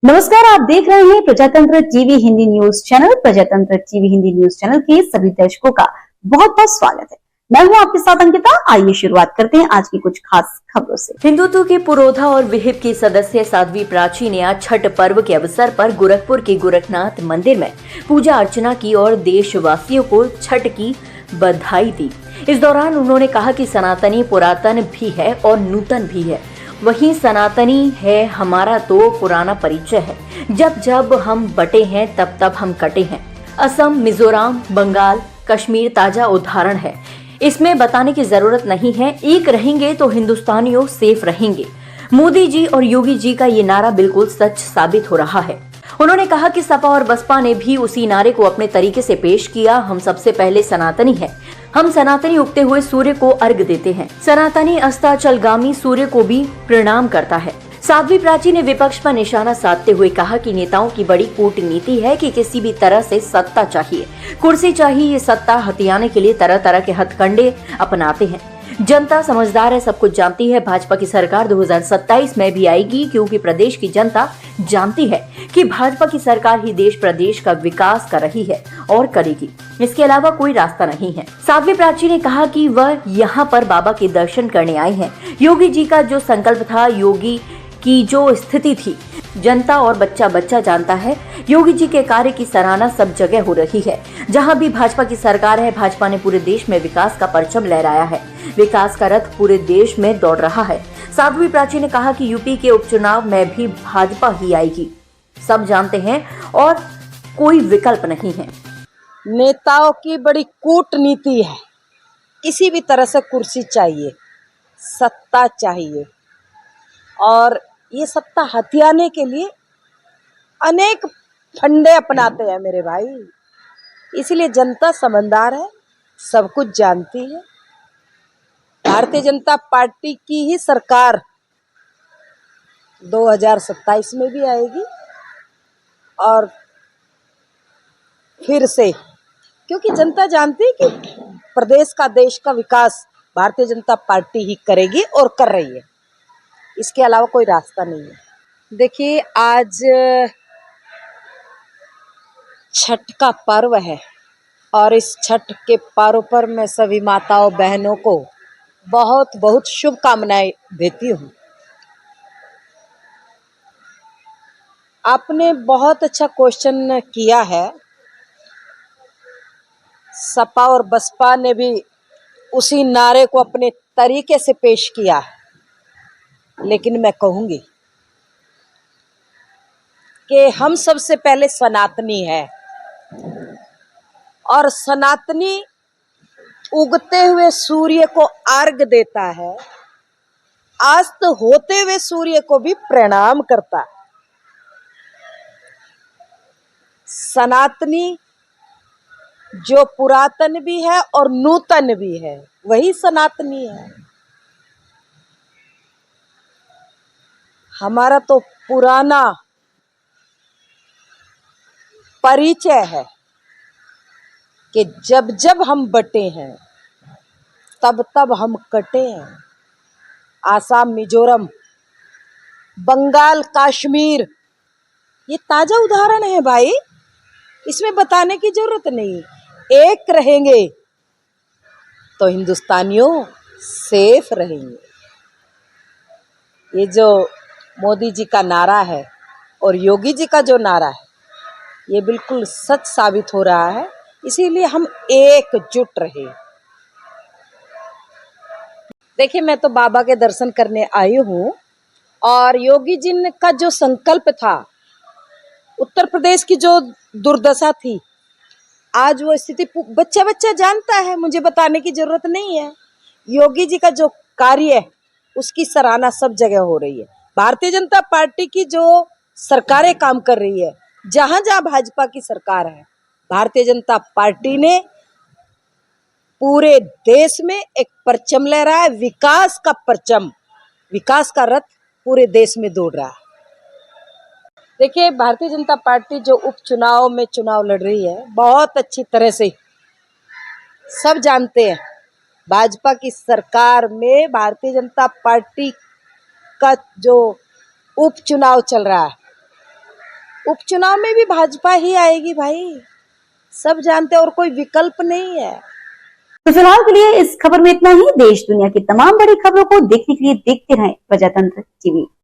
नमस्कार, आप देख रहे हैं प्रजातंत्र टीवी हिंदी न्यूज चैनल। प्रजातंत्र टीवी हिंदी न्यूज चैनल के सभी दर्शकों का बहुत बहुत स्वागत है। मैं हूं आपके साथ अंकिता। आइए शुरुआत करते हैं आज की कुछ खास खबरों से। हिंदुत्व के पुरोधा और विहिप की सदस्य साध्वी प्राची ने आज छठ पर्व के अवसर पर गोरखपुर के गोरखनाथ मंदिर में पूजा अर्चना की और देशवासियों को छठ की बधाई दी। इस दौरान उन्होंने कहा कि सनातनी पुरातन भी है और नूतन भी है। वहीं सनातनी है हमारा तो पुराना परिचय है। जब जब हम बटे हैं तब तब हम कटे हैं। असम, मिजोरम, बंगाल, कश्मीर ताजा उदाहरण है। इसमें बताने की जरूरत नहीं है। एक रहेंगे तो हिंदुस्तानियों सेफ रहेंगे। मोदी जी और योगी जी का ये नारा बिल्कुल सच साबित हो रहा है। उन्होंने कहा कि सपा और बसपा ने भी उसी नारे को अपने तरीके से पेश किया। हम सबसे पहले सनातनी है। हम सनातनी उगते हुए सूर्य को अर्घ देते हैं। सनातनी अस्ताचलगामी सूर्य को भी प्रणाम करता है। साध्वी प्राची ने विपक्ष पर निशाना साधते हुए कहा कि नेताओं की बड़ी कूटनीति है कि किसी भी तरह से सत्ता चाहिए, कुर्सी चाहिए। ये सत्ता हथियाने के लिए तरह तरह के हथकंडे अपनाते हैं। जनता समझदार है, सब कुछ जानती है। भाजपा की सरकार 2027 में भी आएगी, क्योंकि प्रदेश की जनता जानती है कि भाजपा की सरकार ही देश प्रदेश का विकास कर रही है और करेगी। इसके अलावा कोई रास्ता नहीं है। साध्वी प्राची ने कहा कि वह यहाँ पर बाबा के दर्शन करने आए हैं। योगी जी का जो संकल्प था, योगी की जो स्थिति थी, जनता और बच्चा बच्चा जानता है। योगी जी के कार्य की सराहना सब जगह हो रही है। जहां भी भाजपा की सरकार है, भाजपा ने पूरे देश में विकास का परचम लहराया है। विकास का रथ पूरे देश में दौड़ रहा है। साध्वी प्राची ने कहा कि यूपी के उपचुनाव में भी भाजपा ही आएगी। सब जानते हैं और कोई विकल्प नहीं है। नेताओं की बड़ी कूटनीति है। किसी भी तरह से कुर्सी चाहिए, सत्ता चाहिए, और ये सत्ता हथियाने के लिए अनेक फंडे अपनाते हैं मेरे भाई। इसलिए जनता समझदार है, सब कुछ जानती है। भारतीय जनता पार्टी की ही सरकार 2027 में भी आएगी और फिर से, क्योंकि जनता जानती है कि प्रदेश का, देश का विकास भारतीय जनता पार्टी ही करेगी और कर रही है। इसके अलावा कोई रास्ता नहीं है। देखिए, आज छठ का पर्व है और इस छठ के पर्व पर मैं सभी माताओं बहनों को बहुत बहुत शुभकामनाएं देती हूँ। आपने बहुत अच्छा क्वेश्चन किया है। सपा और बसपा ने भी उसी नारे को अपने तरीके से पेश किया है, लेकिन मैं कहूँगी कि हम सबसे पहले सनातनी है और सनातनी उगते हुए सूर्य को अर्घ देता है, अस्त होते हुए सूर्य को भी प्रणाम करता है। सनातनी जो पुरातन भी है और नूतन भी है, वही सनातनी है। हमारा तो पुराना परिचय है कि जब जब हम बटे हैं तब तब हम कटे हैं। आसाम, मिजोरम, बंगाल, कश्मीर, ये ताजा उदाहरण है भाई। इसमें बताने की जरूरत नहीं। एक रहेंगे तो हिंदुस्तानियों सेफ रहेंगे। ये जो मोदी जी का नारा है और योगी जी का जो नारा है, ये बिल्कुल सच साबित हो रहा है। इसीलिए हम एकजुट रहे। देखिए, मैं तो बाबा के दर्शन करने आई हूँ और योगी जी का जो संकल्प था, उत्तर प्रदेश की जो दुर्दशा थी, आज वो स्थिति बच्चा बच्चा जानता है। मुझे बताने की जरूरत नहीं है। योगी जी का जो कार्य है, उसकी सराहना सब जगह हो रही है। भारतीय जनता पार्टी की जो सरकारें काम कर रही है, जहां जहां भाजपा की सरकार है, भारतीय जनता पार्टी ने पूरे देश में एक परचम लहराया है। विकास का परचम, विकास का रथ पूरे देश में दौड़ रहा है। देखिए, भारतीय जनता पार्टी जो उपचुनाव में चुनाव लड़ रही है, बहुत अच्छी तरह से सब जानते हैं। भाजपा की सरकार में भारतीय जनता पार्टी का जो उपचुनाव चल रहा है, उपचुनाव में भी भाजपा ही आएगी भाई, सब जानते हैं, और कोई विकल्प नहीं है। तो फिलहाल के लिए इस खबर में इतना ही। देश दुनिया की तमाम बड़ी खबरों को देखने के लिए देखते रहें प्रजातंत्र टीवी।